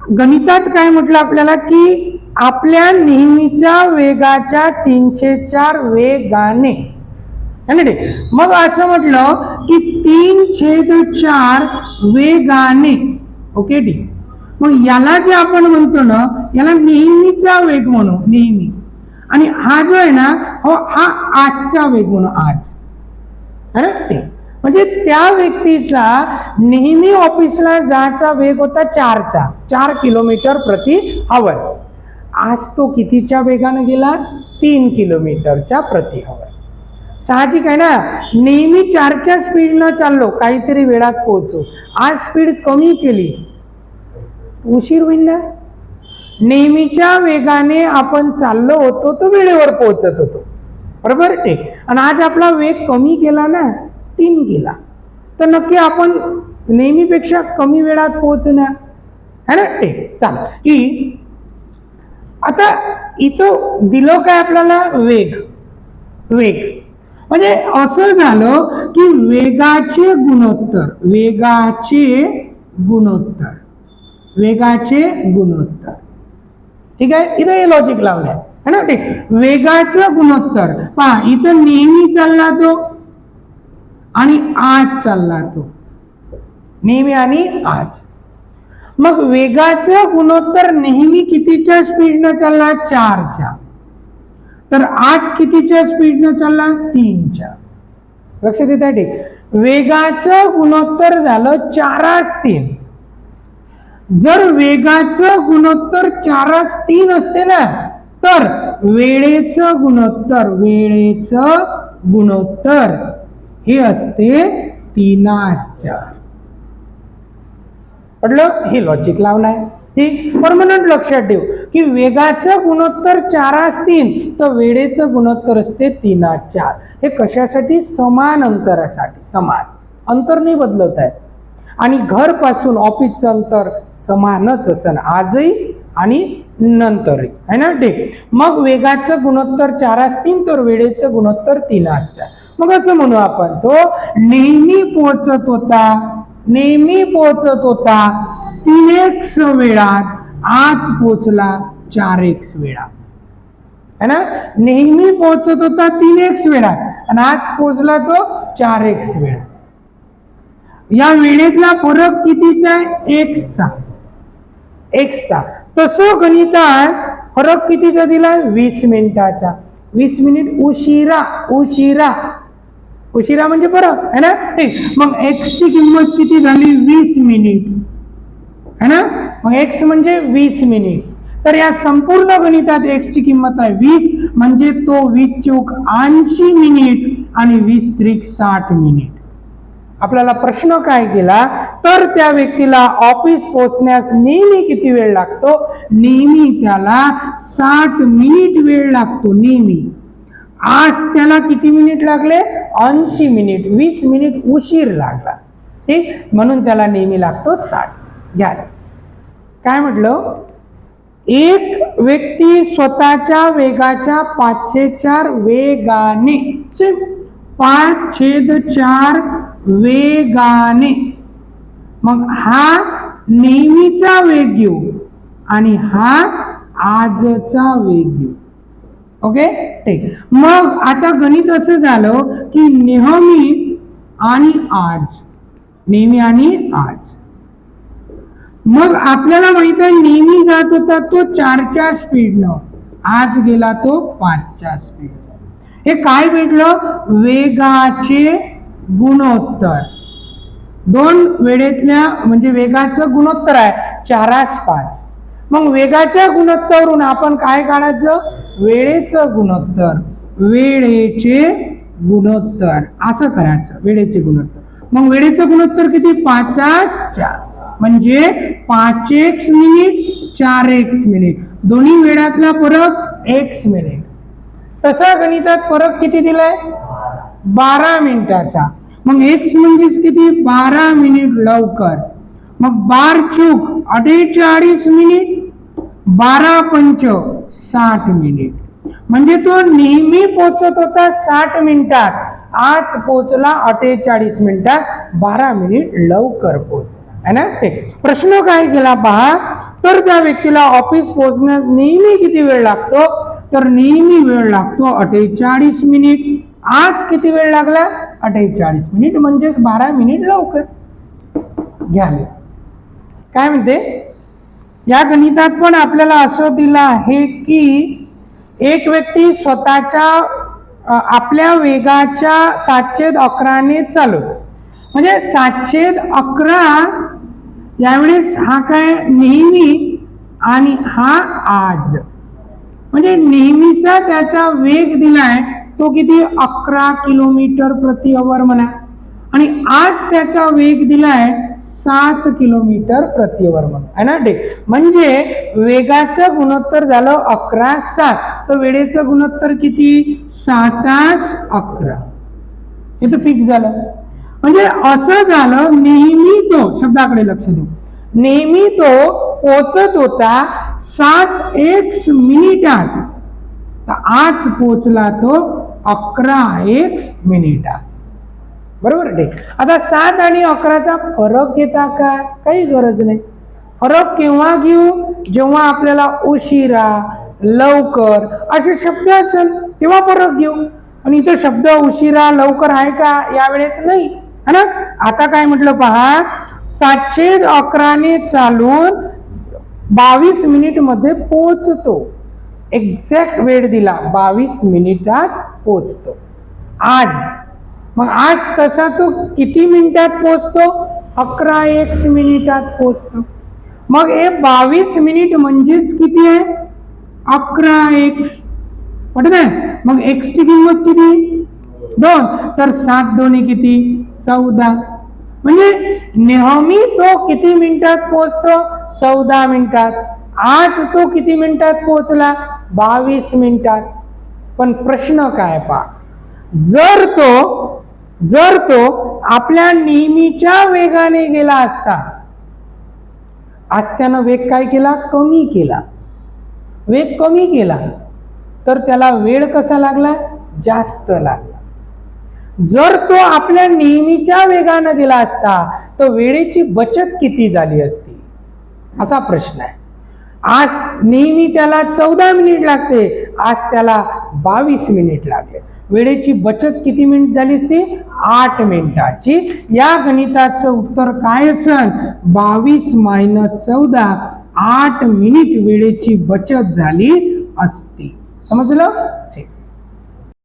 गणितात काय म्हटलं आपल्याला की आपल्या नेहमीच्या वेगाच्या 3/4 वेगाने, मग असं म्हटलं की 3/4 वेगाने. Okay D. मग याला जे आपण म्हणतो ना याला नेहमीचा वेग म्हणू, नेहमी. आणि हा जो आहे ना हा आजचा वेग म्हणू, आज. ते म्हणजे त्या व्यक्तीचा नेहमी ऑफिसला जायचा वेग होता 4 किलोमीटर प्रति आवर. आज तो कितीच्या वेगाने गेला? 3 किलोमीटरच्या प्रति आवर. साहजिक आहे ना, नेहमी 4च्या स्पीडनं चाललो काहीतरी वेळात पोहोचू, आज स्पीड कमी केली उशीर होईल ना. नेहमीच्या वेगाने आपण चाललो होतो तो वेळेवर पोहोचत होतो, बरोबर. ठीक. आणि आज आपला वेग कमी केला ना, 3 केला, तर नक्की आपण नेहमीपेक्षा कमी वेळात पोहोचू ना, है ना. ठीक. चाल की आता इथं दिलं काय आपल्याला? वेग. वेग म्हणजे असं झालं की वेगाचे गुणोत्तर, वेगाचे गुणोत्तर, वेगाचे गुणोत्तर. ठीक आहे, इथं हे लॉजिक लावलंय, है ना. ठीक. वेगाचं गुणोत्तर पहा, इथं नेहमी चालला तो आणि आज चालला तो, नेहमी आणि आज. मग वेगाचं गुणोत्तर नेहमी कितीच्या स्पीडनं चालला? 4च्या. तर आज कितीच्या स्पीडनं चालला? 3च्या. लक्षात येत आहे? ठीक. वेगाचं गुणोत्तर झालं 4:3. जर वेगाचं गुणोत्तर 4:3 असते ना, तर वेळेचं गुणोत्तर, वेळेचं गुणोत्तर हे असते 3:4. पडलं? हे लॉजिक लावलंय. ठीक. परमनंट लक्षात ठेव की वेगाचं गुणोत्तर 4:3 तर वेळेचं गुणोत्तर असते 3:4. हे कशासाठी? समान अंतरासाठी. समान अंतर नाही बदलत आहे आणि घर पासून ऑफिसचं अंतर समानच असेल आजही आणि नंतरही, है ना. ठीक. मग वेगाचं गुणोत्तर 4:3 तर वेळेचं गुणोत्तर 3:4. मग असं म्हणू आपण, तो नेहमी पोहोचत होता, नेहमी पोहोचत होता 3x वेळात, आज पोहोचला 4x वेळात, है ना. नेहमी पोहोचत होता 3x वेळात आणि आज पोहोचला तो 4x वेळात. या वेळेतला फरक कितीचा आहे? x चा. तसं गणितात फरक कितीचा दिला? 20 मिनिटाचा. 20 मिनिट उशिरा. उशिरा उशिरा म्हणजे फरक, है ना. ठीक. मग x ची किंमत किती झाली? 20 मिनिट, है ना. मग x म्हणजे 20 मिनिट. तर या संपूर्ण गणितात x ची किंमत आहे 20, म्हणजे तो 20 मिनिट आणि 20 60 मिनिट. आपल्याला प्रश्न काय केला तर त्या व्यक्तीला ऑफिस पोहोचण्यास नेहमी किती वेळ लागतो? नेहमी त्याला 60 मिनिट वेळ लागतो, नेहमी. आज त्याला किती मिनिट लागले? 80 मिनिट. 20 मिनिट उशीर लागला. ठीक. म्हणून त्याला नेहमी लागतो 60. घ्या. काय म्हटलं? एक व्यक्ती स्वतःच्या वेगाच्या 5/4 वेगाने, 5/4 वेगाने, मग हा नेहमीचा वेग घेऊ आणि हा आजचा वेग घेऊ. ओके. ठीक. मग आता गणित असं झालं की नेहमी आणि आज, नेहमी आणि आज. मग आपल्याला माहित आहे नेहमी जात होता तो 4च्या स्पीडनं, आज गेला तो 5च्या स्पीडनं. हे काय भेटलं? वेगाचे गुणोत्तर. दोन वेळेतल्या म्हणजे वेगाचं गुणोत्तर आहे 4:5. मग वेगाच्या गुणोत्तरावरून आपण काय काढायचं? वेळेचं गुणोत्तर. वेळेचे गुणोत्तर असं करायचं, वेळेचे गुणोत्तर. मग वेळेचं गुणोत्तर किती? 5/4 म्हणजे 5x मिनिट 4x मिनिट. दोन्ही वेळातला फरक x मिनिट. तसा गणितात फरक किती दिलाय? 12 मिनिटाचा. मग x म्हणजे किती? 12 मिनिट लवकर. मग 12 चूक 48 मिनिट, 12×5 60 मिनिट. म्हणजे तो नेहमी पोहोचत होता 60 मिनिटात, आज पोहोचला 48 मिनिटात, 12 मिनिट लवकर पोहोचला, है ना. ते प्रश्न काय केला पहा, तर त्या व्यक्तीला ऑफिस पोहोचण्यास नेहमी किती वेळ लागतो? तर नेहमी वेळ लागतो 48 मिनिट. आज किती वेळ लागला? 48 मिनिट, म्हणजेच 12 मिनिट लवकर. घ्या काय म्हणते या गणितात पण आपल्याला असं दिलं आहे की एक व्यक्ती स्वतःच्या आपल्या वेगाच्या 7/11 चालवतो. म्हणजे 7/11 यावेळेस हा काय नेहमी आणि हा आज, म्हणजे नेहमीचा त्याचा वेग दिलाय तो किती? 11 किलोमीटर प्रति आवर म्हणा, आणि आज त्याचा वेग दिलाय 7 किलोमीटर प्रति आवर म्हणा, आहे ना. म्हणजे वेगाचं गुणोत्तर झालं 11/7, तर वेळेचं गुणोत्तर किती? 7/11. हे तर फिक्स झालं. म्हणजे असं झालं नेहमी तो, शब्दाकडे लक्ष देऊ, नेहमी तो पोचत होता 7x मिनिटात, तर आज पोचला तो 11x मिनिटात. बरोबर. आता 7 आणि 11चा फरक घेता का? काही गरज नाही. फरक केव्हा घेऊ? जेव्हा आपल्याला उशिरा, लवकर असे शब्द असेल तेव्हा फरक घेऊ. आणि इथं शब्द उशिरा, लवकर आहे का? यावेळेस नाही, है ना. आता काय म्हटलं पहा, 7/11 चालून 22 मिनिट मध्ये पोहोचतो. एक्झॅक्ट वेळ दिला, 22 मिनिटात पोहोचतो आज. मग आज तसा तो किती मिनिटात पोहोचतो? 11x मिनिटात पोहोचतो. मग हे 22 मिनिट म्हणजेच किती आहे? 11x. पटत आहे? मग x ची किंमत किती? 2. तर 7 दोन्ही किती? 14. म्हणजे नेहमी तो किती मिनिटात पोहोचतो? 14 मिनिटात. आज तो किती मिनिटात पोहोचला? 22 मिनिटात. पण प्रश्न काय पहा, जर तो आपल्या नेहमीच्या वेगाने गेला असता, आज त्यानं वेग काय केला? कमी केला. वेग कमी केला तर त्याला वेळ कसा लागला? जास्त लागला. जर तो आपल्या नेहमीच्या वेगाने गेला असता तर वेळेची बचत किती झाली असती, असा प्रश्न आहे. आज नेहमी त्याला 14 मिनिट लागते, आज त्याला 22 मिनिट लागले. वेळेची बचत किती मिनिट झाली असती? 8 मिनिटाची. या गणिताचं उत्तर काय असेल? 22 - 14, 8 मिनिट वेळेची बचत झाली असती. समजलं?